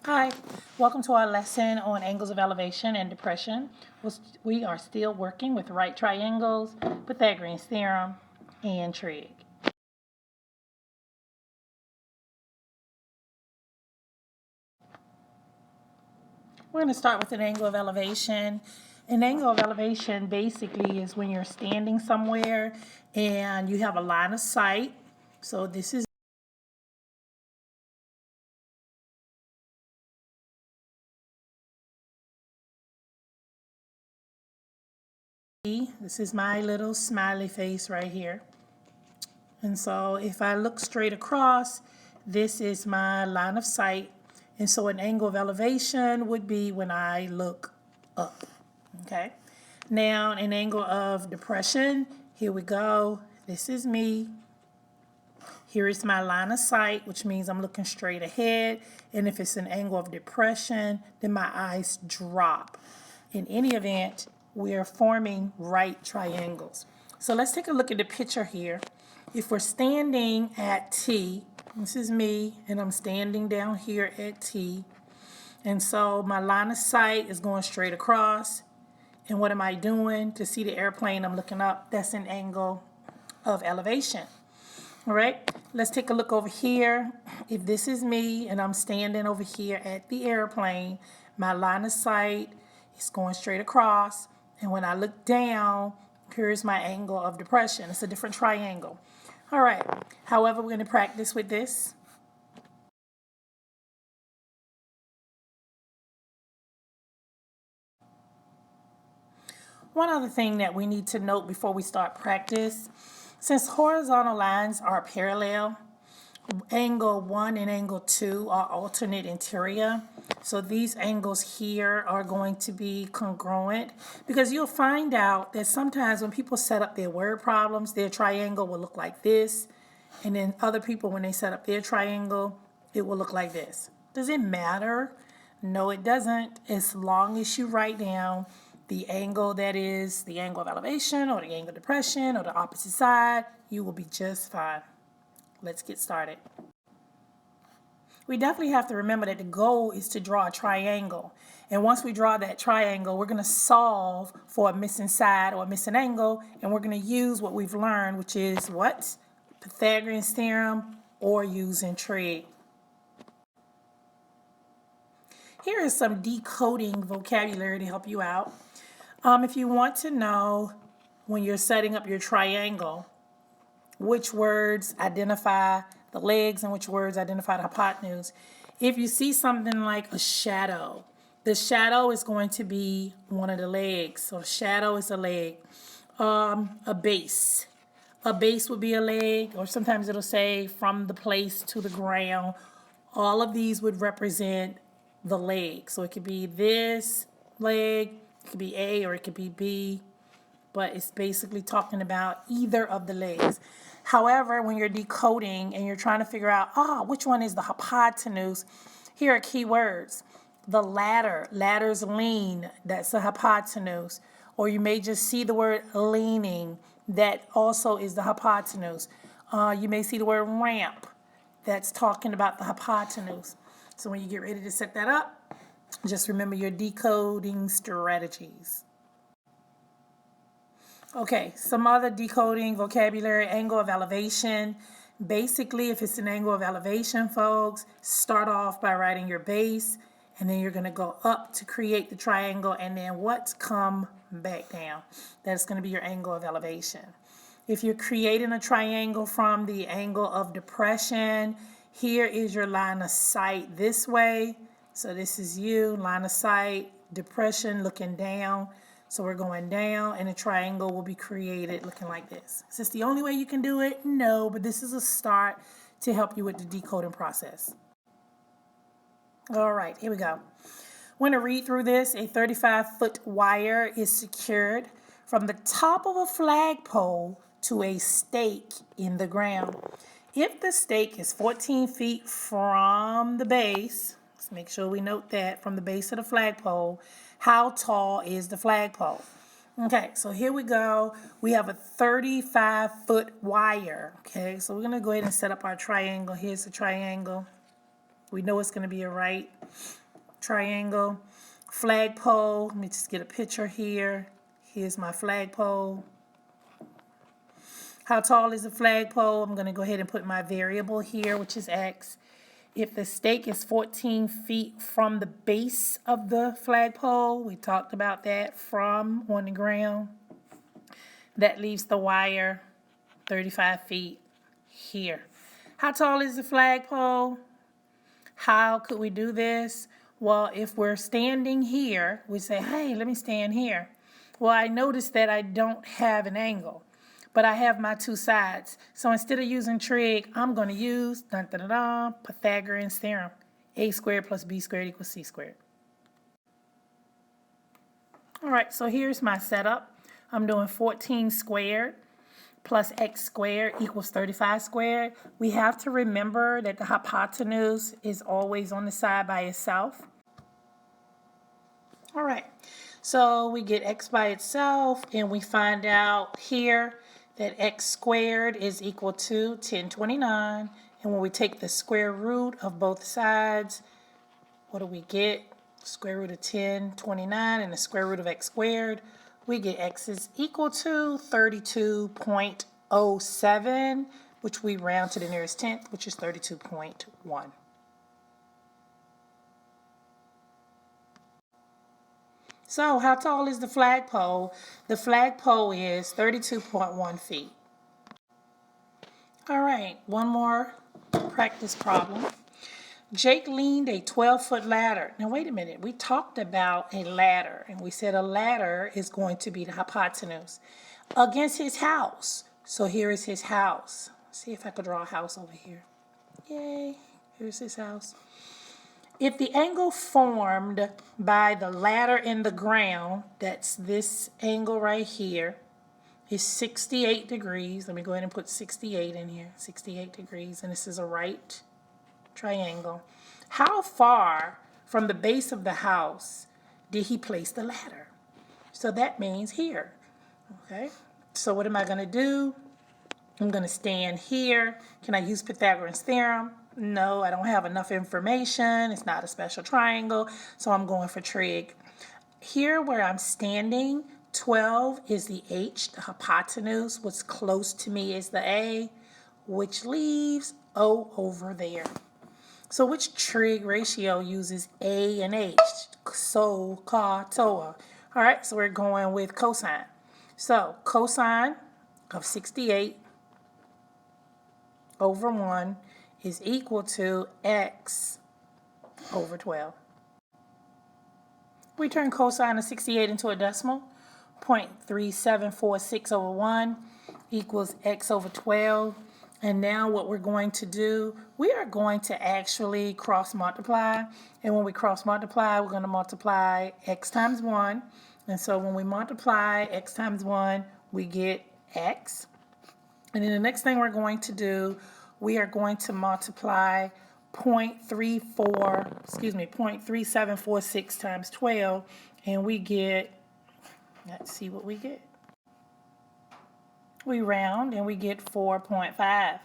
Hi, welcome to our lesson on angles of elevation and depression. We are still working with right triangles, Pythagorean's theorem, and trig. We're going to start with an angle of elevation. An angle of elevation basically is when you're standing somewhere and you have a line of sight. So this is my little smiley face right here. And so if I look straight across, this is my line of sight. And so an angle of elevation would be when I look up, okay? Now an angle of depression, here we go. This is me. Here is my line of sight, which means I'm looking straight ahead. And if it's an angle of depression, then my eyes drop. In any event, we are forming right triangles. So let's take a look at the picture here. If we're standing at T, this is me, and I'm standing down here at T. And so my line of sight is going straight across. And what am I doing? To see the airplane, I'm looking up. That's an angle of elevation. All right, let's take a look over here. If this is me and I'm standing over here at the airplane, my line of sight is going straight across. And when I look down, here's my angle of depression. It's a different triangle. All right, however, we're going to practice with this. One other thing that we need to note before we start practice, since horizontal lines are parallel, angle 1 and angle 2 are alternate interior. So these angles here are going to be congruent, because you'll find out that sometimes when people set up their word problems, their triangle will look like this. And then other people, when they set up their triangle, it will look like this. Does it matter? No, it doesn't. As long as you write down the angle that is the angle of elevation or the angle of depression or the opposite side, you will be just fine. Let's get started. We definitely have to remember that the goal is to draw a triangle. And once we draw that triangle, we're going to solve for a missing side or a missing angle. And we're going to use what we've learned, which is what? Pythagorean's theorem, or using trig. Here is some decoding vocabulary to help you out. If you want to know when you're setting up your triangle, which words identify the legs and which words identify the hypotenuse. If you see something like a shadow, the shadow is going to be one of the legs. So the shadow is a leg. A base. A base would be a leg, or sometimes it'll say from the place to the ground. All of these would represent the leg. So it could be this leg, it could be A or it could be B, but it's basically talking about either of the legs. However, when you're decoding and you're trying to figure out, which one is the hypotenuse, here are key words. The ladder, ladder's lean, that's the hypotenuse. Or you may just see the word leaning, that also is the hypotenuse. You may see the word ramp, that's talking about the hypotenuse. So when you get ready to set that up, just remember your decoding strategies. Okay, some other decoding vocabulary, angle of elevation. Basically, if it's an angle of elevation, folks, start off by writing your base, and then you're going to go up to create the triangle, and then what's come back down. That's going to be your angle of elevation. If you're creating a triangle from the angle of depression, here is your line of sight this way. So this is you, line of sight, depression, looking down. So we're going down, and a triangle will be created looking like this. Is this the only way you can do it? No, but this is a start to help you with the decoding process. All right, here we go. When I read through this, a 35-foot wire is secured from the top of a flagpole to a stake in the ground. If the stake is 14 feet from the base, let's make sure we note that, from the base of the flagpole, how tall is the flagpole? Okay, so here we go. We have a 35-foot wire. Okay, so we're going to go ahead and set up our triangle. Here's the triangle. We know it's going to be a right triangle. Flagpole, let me just get a picture here. Here's my flagpole. How tall is the flagpole? I'm going to go ahead and put my variable here, which is x. If the stake is 14 feet from the base of the flagpole, we talked about that, from on the ground, that leaves the wire 35 feet here. How tall is the flagpole? How could we do this? Well, if we're standing here, we say, hey, let me stand here. Well, I noticed that I don't have an angle, but I have my two sides. So instead of using trig, I'm going to use Pythagorean's theorem. A squared plus b squared equals c squared. All right, so here's my setup. I'm doing 14 squared plus x squared equals 35 squared. We have to remember that the hypotenuse is always on the side by itself. All right, so we get x by itself, and we find out here that x squared is equal to 1029. And when we take the square root of both sides, what do we get? Square root of 1029 and the square root of x squared. We get x is equal to 32.07, which we round to the nearest tenth, which is 32.1. So how tall is the flagpole? The flagpole is 32.1 feet. All right, one more practice problem. Jake leaned a 12-foot ladder. Now, wait a minute. We talked about a ladder, and we said a ladder is going to be the hypotenuse against his house. So here is his house. Let's see if I could draw a house over here. Yay, here's his house. If the angle formed by the ladder and the ground, that's this angle right here, is 68 degrees. Let me go ahead and put 68 in here, 68 degrees, and this is a right triangle. How far from the base of the house did he place the ladder? So that means here, okay? So what am I going to do? I'm going to stand here. Can I use Pythagorean's theorem? No, I don't have enough information. It's not a special triangle, so I'm going for trig. Here where I'm standing, 12 is the h, the hypotenuse. What's close to me is the a, which leaves o over there. So which trig ratio uses a and h? So, ka, toa. All right, so we're going with cosine. So cosine of 68 over 1 is equal to x over 12. We turn cosine of 68 into a decimal. 0.3746 over 1 equals x over 12. And now what we're going to do, we are going to actually cross multiply. And when we cross multiply, we're going to multiply x times 1. And so when we multiply x times 1, we get x. And then the next thing we're going to do, we are going to multiply 0.3746 times 12, and we get, let's see what we get. We round and we get 4.5.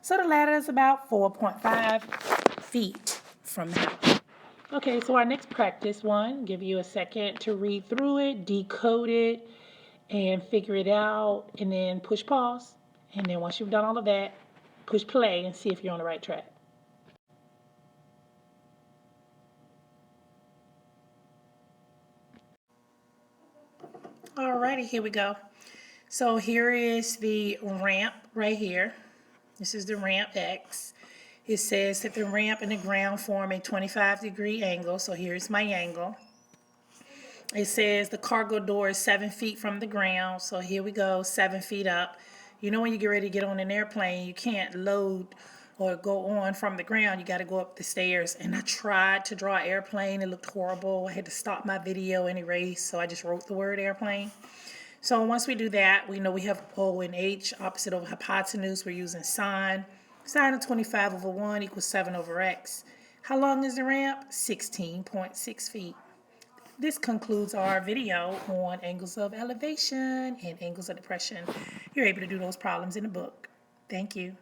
So the ladder is about 4.5 feet from the house. Okay, so our next practice one, give you a second to read through it, decode it, and figure it out, and then push pause. And then once you've done all of that, push play and see if you're on the right track. Alrighty, here we go. So here is the ramp right here. This is the ramp X. It says that the ramp and the ground form a 25-degree angle. So here's my angle. It says the cargo door is 7 feet from the ground. So here we go, 7 feet up. You know when you get ready to get on an airplane, you can't load or go on from the ground. You got to go up the stairs. And I tried to draw an airplane. It looked horrible. I had to stop my video and erase, so I just wrote the word airplane. So once we do that, we know we have O and H, opposite over hypotenuse. We're using sine. Sine of 25 over 1 equals 7 over x. How long is the ramp? 16.6 feet. This concludes our video on angles of elevation and angles of depression. You're able to do those problems in the book. Thank you.